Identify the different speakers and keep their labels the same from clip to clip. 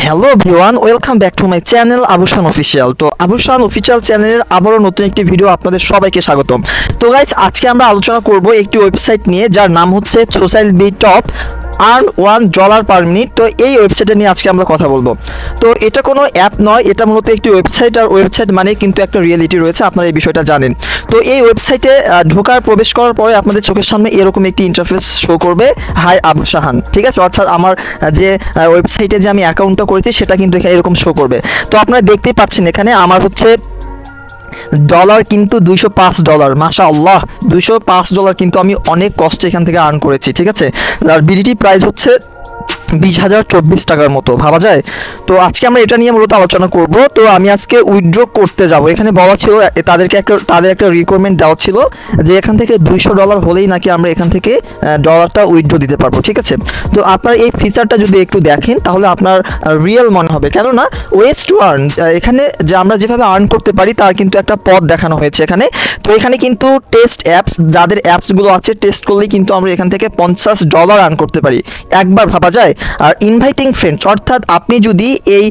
Speaker 1: Hello everyone, welcome back to my channel Abushan official. তো Abushan official চ্যানেলের আবারও নতুন একটি ভিডিও আপনাদের সবাইকে স্বাগতম। তো গাইজ, আজকে আমরা আলোচনা করব একটি ওয়েবসাইট নিয়ে যার নাম হচ্ছে সোশ্যালবি টপ আর্ন $1 পার মিনিট। তো এই ওয়েবসাইটে নিয়ে আজকে আমরা কথা বলবো। তো এটা কোনো অ্যাপ নয়, এটা মূলত একটি ওয়েবসাইট, আর ওয়েবসাইট মানে কিন্তু একটা রিয়েলিটি রয়েছে, আপনারা এই বিষয়টা জানেন। তো এই ওয়েবসাইটে প্রবেশ করার পরে আপনাদের চোখের সামনে এরকম একটি ইন্টারফেস শো করবে, হাই আবু শাহান, ঠিক আছে। অর্থাৎ আমার যে ওয়েবসাইটে যে আমি অ্যাকাউন্টটা করেছি সেটা কিন্তু এখানে এরকম শো করবে। তো আপনারা দেখতেই পাচ্ছেন এখানে আমার হচ্ছে ডলার কিন্তু $205, মাশাআল্লাহ, $205 কিন্তু আমি অনেক কষ্টে এখান থেকে আর্ন করেছি, ঠিক আছে। আর বিডিটি প্রাইস হচ্ছে 20,024 টাকার মতো, ভাবা যায়। তো আজকে আমরা এটা নিয়ে মূলত আলোচনা করব। তো আমি আজকে উইথড্র করতে যাব। এখানে বলা ছিল তাদের একটা রিকোয়ারমেন্ট দেওয়া ছিল যে এখান থেকে $200 হলেই নাকি আমরা এখান থেকে ডলারটা উইথড্র দিতে পারবো, ঠিক আছে। তো আপনার এই ফিচারটা যদি একটু দেখেন তাহলে আপনার রিয়েল মনে হবে, কেননা ওয়েস টু আর্ন, এখানে যে আমরা যেভাবে আর্ন করতে পারি তার কিন্তু একটা পথ দেখানো হয়েছে এখানে। তো এখানে কিন্তু টেস্ট অ্যাপস, যাদের অ্যাপসগুলো আছে টেস্ট করলেই কিন্তু আমরা এখান থেকে $50 আর্ন করতে পারি, একবার, ভাবা যায়। আর ইনভাইটিং ফ্রেন্ডস, অর্থাৎ আপনি যদি এই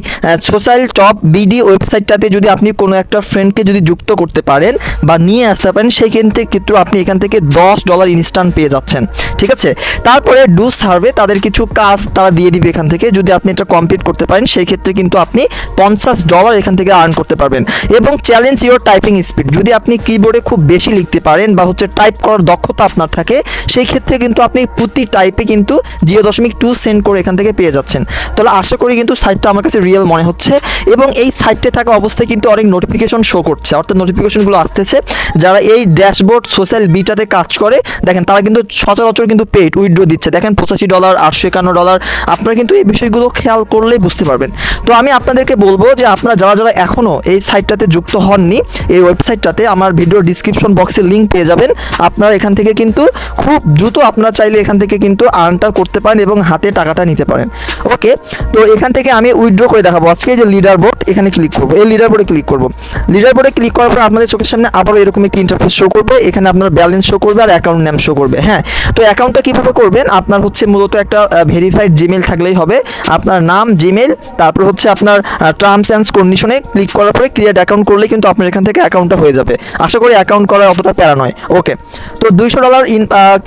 Speaker 1: সোশ্যাল টপ বিডি ওয়েবসাইটটাতে যদি আপনি কোনো একটা ফ্রেন্ডকে যদি যুক্ত করতে পারেন বা নিয়ে আসতে পারেন, সেই ক্ষেত্রে আপনি এখান থেকে $10 ইনস্ট্যান্ট পেয়ে যাচ্ছেন, ঠিক আছে। তারপরে ডু সার্ভে, তাদের কিছু কাজ তারা দিয়ে দিবে এখান থেকে, যদি আপনি এটা কমপ্লিট করতে পারেন সেই ক্ষেত্রে কিন্তু আপনি $50 এখান থেকে আর্ন করতে পারবেন। এবং চ্যালেঞ্জ ইওর টাইপিং স্পিড, যদি আপনি কিবোর্ডে খুব বেশি লিখতে পারেন বা হচ্ছে টাইপ করার দক্ষতা আপনার থাকে, সেই ক্ষেত্রে কিন্তু আপনি প্রতি টাইপে কিন্তু 0.2 সেন্ট করে এখান থেকে পেয়ে যাচ্ছেন। তাহলে আশা করি কিন্তু সাইটটা আমার কাছে রিয়েল মনে হচ্ছে। এবং এই সাইটে থাকা অবস্থায় কিন্তু অনেক নোটিফিকেশন শো করছে, অর্থাৎ নোটিফিকেশনগুলো আসতেছে। যারা এই ড্যাশবোর্ড সোশ্যাল বিটাতে কাজ করে দেখেন, তারা কিন্তু সচরাচর কিন্তু পেইড উইথড্র দিচ্ছে, দেখেন $85, $851। আপনারা কিন্তু এই বিষয়গুলো খেয়াল করলেই বুঝতে পারবেন। তো আমি আপনাদেরকে বলবো যে আপনারা যারা এখনও এই সাইটটাতে যুক্ত হননি, এই ওয়েবসাইটটাতে আমার ভিডিও ডিসক্রিপশন বক্সে লিঙ্ক পেয়ে যাবেন। আপনারা এখান থেকে কিন্তু খুব দ্রুত আপনারা চাইলে এখান থেকে কিন্তু আর্নটা করতে পারেন এবং হাতে টাকাটা নিতে পারেন। ওকে, তো এখান থেকে আমি উইথড্র করে দেখাবো আজকে। যে লিডার বোর্ড, এখানে ক্লিক করবো, এই লিডার বোর্ডে ক্লিক করবো। লিডার বোর্ডে ক্লিক করার পর আপনাদের চোখের সামনে আবারও এরকম একটি ইন্টারফেস শো করবে। এখানে আপনার ব্যালেন্স শো করবে আর অ্যাকাউন্ট নেম শো করবে। হ্যাঁ, তো অ্যাকাউন্টটা কীভাবে করবেন, আপনার হচ্ছে মূলত একটা ভেরিফাইড জিমেল থাকলেই হবে। আপনার নাম, জিমেল, তারপর হচ্ছে আপনার টার্মস অ্যান্ড কন্ডিশনে ক্লিক করার পরে ক্রিয়েট অ্যাকাউন্ট করলে কিন্তু আপনার এখান থেকে অ্যাকাউন্টটা হয়ে যাবে। আশা করি অ্যাকাউন্ট করা অতটা প্যারা নয়। ওকে, তো $200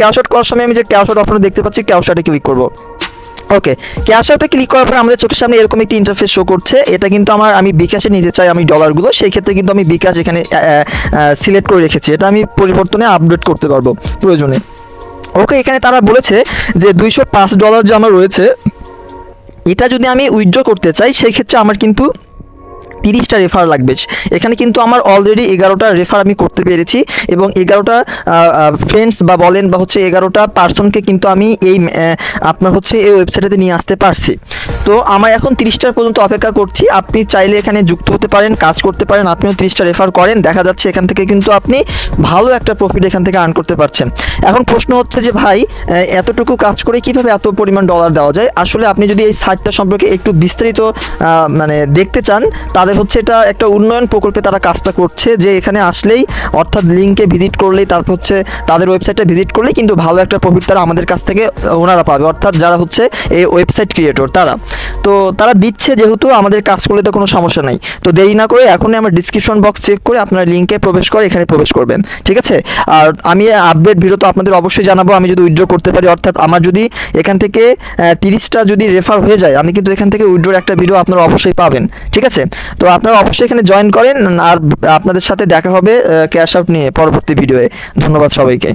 Speaker 1: ক্যাশ আউট করার সময় আমি যে ক্যাশ আউট অপশনে দেখতে পাচ্ছি, ক্যাশ আউটে ক্লিক করবো। ওকে, ক্যাশ আউটে ক্লিক করার পর আমাদের চোখের সামনে এরকম একটি ইন্টারফেস শো করছে। এটা কিন্তু আমি বিকাশে নিতে চাই আমি ডলারগুলো, সেই ক্ষেত্রে কিন্তু আমি বিকাশ এখানে সিলেক্ট করে রেখেছি। এটা আমি পরিবর্তনে আপডেট করতে পারবো প্রয়োজনে। ওকে, এখানে তারা বলেছে যে $205 যে আমার রয়েছে, এটা যদি আমি উইথড্র করতে চাই সেই ক্ষেত্রে আমার কিন্তু 30টা রেফার লাগবে। এখানে কিন্তু আমার অলরেডি 11টা রেফার আমি করতে পেরেছি এবং 11টা ফ্রেন্ডস বা বলেন বা হচ্ছে 11টা পার্সনকে কিন্তু আমি এই আপনার হচ্ছে এই ওয়েবসাইটে নিয়ে আসতে পারছি। তো আমার এখন 30টার পর্যন্ত অপেক্ষা করছি। আপনি চাইলে এখানে যুক্ত হতে পারেন, কাজ করতে পারেন, আপনিও 30টা রেফার করেন, দেখা যাচ্ছে এখান থেকে কিন্তু আপনি ভালো একটা প্রফিট এখান থেকে আর্ন করতে পারছেন। এখন প্রশ্ন হচ্ছে যে ভাই, এতটুকু কাজ করে কিভাবে এত পরিমাণ ডলার দেওয়া যায়। আসলে আপনি যদি এই সাইটটা সম্পর্কে একটু বিস্তারিত দেখতে চান, তাদের হচ্ছে এটা একটা উন্নয়ন প্রকল্পে তারা কাজটা করছে, যে এখানে আসলেই অর্থাৎ লিঙ্কে ভিজিট করলেই, তারপর হচ্ছে তাদের ওয়েবসাইটে ভিজিট করলেই কিন্তু ভালো একটা প্রফিট তারা আমাদের কাছ থেকে ওনারা পাবে, অর্থাৎ যারা হচ্ছে এই ওয়েবসাইট ক্রিয়েটর তারা। তো তারা দিচ্ছে, যেহেতু আমাদের কাজ করলে তো কোনো সমস্যা নাই। তো দেরি না করে এখনই আমার ডিসক্রিপশন বক্স চেক করে আপনার লিঙ্কে প্রবেশ করে এখানে প্রবেশ করবেন, ঠিক আছে। আর আমি আপডেট ভিডিও তো আপনাদের অবশ্যই জানাবো, আমি যদি উইথড্র করতে পারি, অর্থাৎ আমার যদি এখান থেকে 30টা যদি রেফার হয়ে যায়, আমি কিন্তু এখান থেকে উইথড্রোর একটা ভিডিও আপনারা অবশ্যই পাবেন, ঠিক আছে। তো আপনারা অবশ্যই এখানে জয়েন করেন, আর আপনাদের সাথে দেখা হবে ক্যাশ আউট নিয়ে পরবর্তী ভিডিওয়ে। ধন্যবাদ সবাইকে।